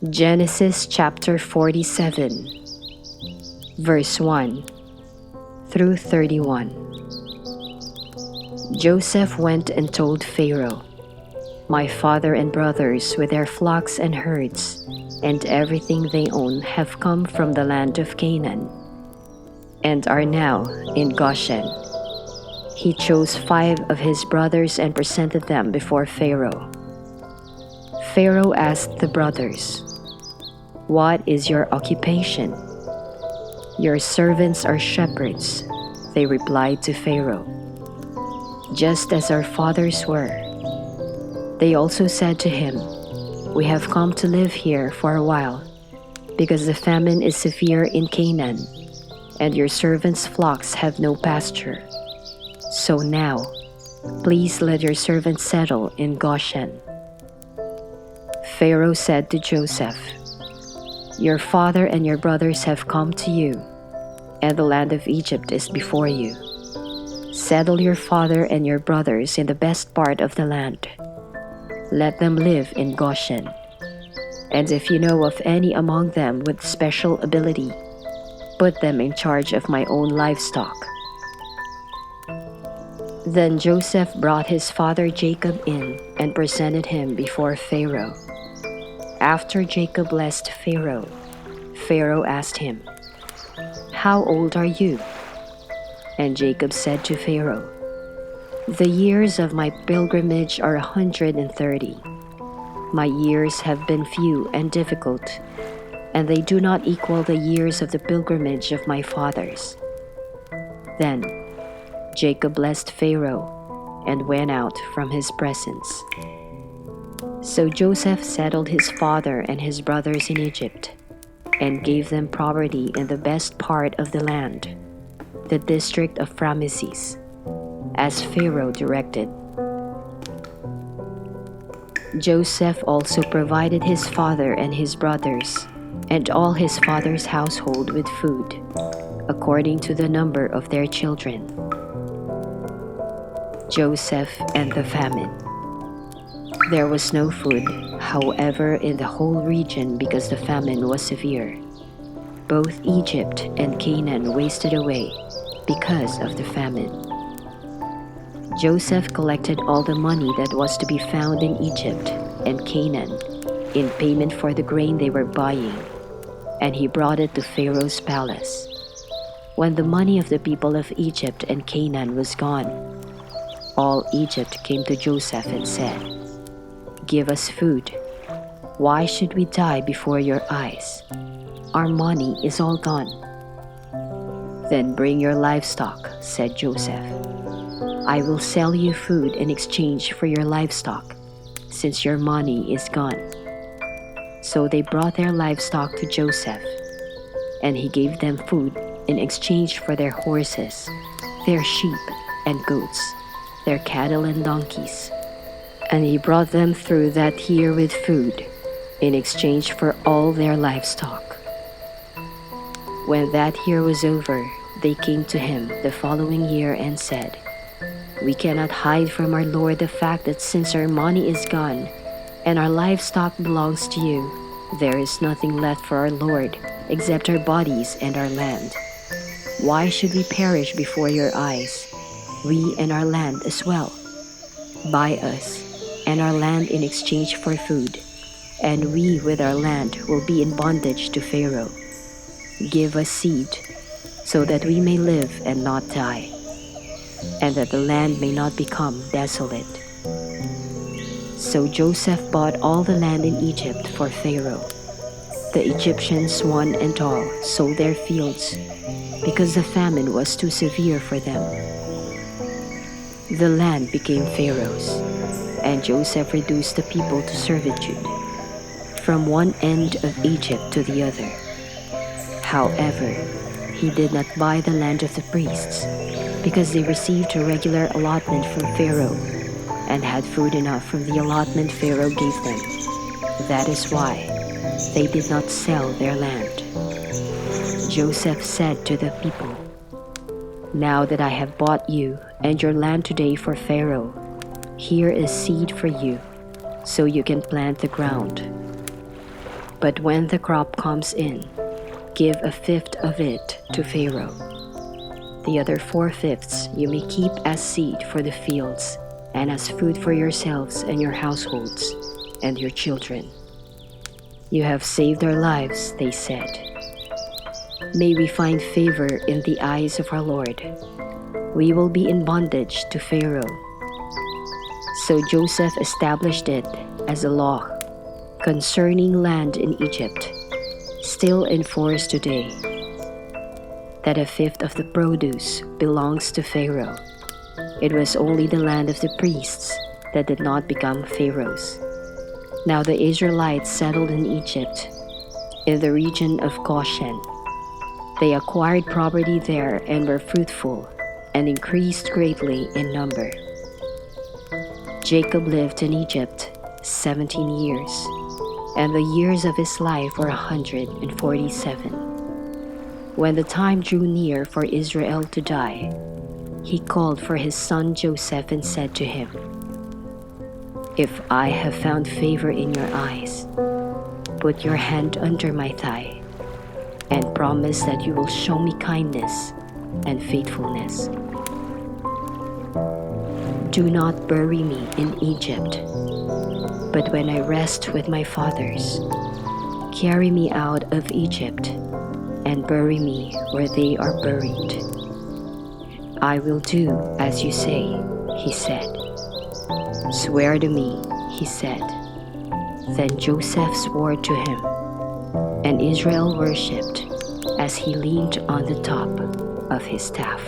Genesis chapter 47, verse 1 through 31. Joseph went and told Pharaoh, "My father and brothers with their flocks and herds and everything they own have come from the land of Canaan and are now in Goshen." He chose 5 of his brothers and presented them before Pharaoh. Pharaoh asked the brothers, "What is your occupation?" "Your servants are shepherds," they replied to Pharaoh, "just as our fathers were." They also said to him, "We have come to live here for a while, because the famine is severe in Canaan, and your servants' flocks have no pasture. So now, please let your servants settle in Goshen." Pharaoh said to Joseph, "Your father and your brothers have come to you, and the land of Egypt is before you. Settle your father and your brothers in the best part of the land. Let them live in Goshen. And if you know of any among them with special ability, put them in charge of my own livestock." Then Joseph brought his father Jacob in and presented him before Pharaoh. After Jacob blessed Pharaoh, Pharaoh asked him, "How old are you?" And Jacob said to Pharaoh, "The years of my pilgrimage are 130. My years have been few and difficult, and they do not equal the years of the pilgrimage of my fathers." Then Jacob blessed Pharaoh and went out from his presence. So Joseph settled his father and his brothers in Egypt, and gave them property in the best part of the land, the district of Ramesses, as Pharaoh directed. Joseph also provided his father and his brothers and all his father's household with food, according to the number of their children. Joseph and the famine. There was no food, however, in the whole region because the famine was severe. Both Egypt and Canaan wasted away because of the famine. Joseph collected all the money that was to be found in Egypt and Canaan in payment for the grain they were buying, and he brought it to Pharaoh's palace. When the money of the people of Egypt and Canaan was gone, all Egypt came to Joseph and said, "Give us food. Why should we die before your eyes? Our money is all gone." "Then bring your livestock," said Joseph. "I will sell you food in exchange for your livestock, since your money is gone." So they brought their livestock to Joseph, and he gave them food in exchange for their horses, their sheep and goats, their cattle and donkeys. And he brought them through that year with food, in exchange for all their livestock. When that year was over, they came to him the following year and said, "We cannot hide from our lord the fact that since our money is gone, and our livestock belongs to you, there is nothing left for our lord except our bodies and our land. Why should we perish before your eyes, we and our land as well? Buy us and our land in exchange for food, and we with our land will be in bondage to Pharaoh. Give us seed, so that we may live and not die, and that the land may not become desolate." So Joseph bought all the land in Egypt for Pharaoh. The Egyptians, one and all, sold their fields, because the famine was too severe for them. The land became Pharaoh's, and Joseph reduced the people to servitude, from one end of Egypt to the other. However, he did not buy the land of the priests, because they received a regular allotment from Pharaoh, and had food enough from the allotment Pharaoh gave them. That is why they did not sell their land. Joseph said to the people, "Now that I have bought you and your land today for Pharaoh, here is seed for you, so you can plant the ground. But when the crop comes in, give a fifth of it to Pharaoh. The other 4/5 you may keep as seed for the fields and as food for yourselves and your households and your children. You have saved our lives, they said. May we find favor in the eyes of our Lord. We will be in bondage to Pharaoh. So Joseph established it as a law concerning land in Egypt, still in force today, that a fifth of the produce belongs to Pharaoh. It was only the land of the priests that did not become Pharaoh's. Now the Israelites settled in Egypt, in the region of Goshen. They acquired property there and were fruitful and increased greatly in number. Jacob lived in Egypt 17 years, and the years of his life were 147. When the time drew near for Israel to die, he called for his son Joseph and said to him, "If I have found favor in your eyes, put your hand under my thigh, and promise that you will show me kindness and faithfulness. Do not bury me in Egypt, but when I rest with my fathers, carry me out of Egypt and bury me where they are buried." "I will do as you say," he said. "Swear to me," he said. Then Joseph swore to him, and Israel worshipped as he leaned on the top of his staff.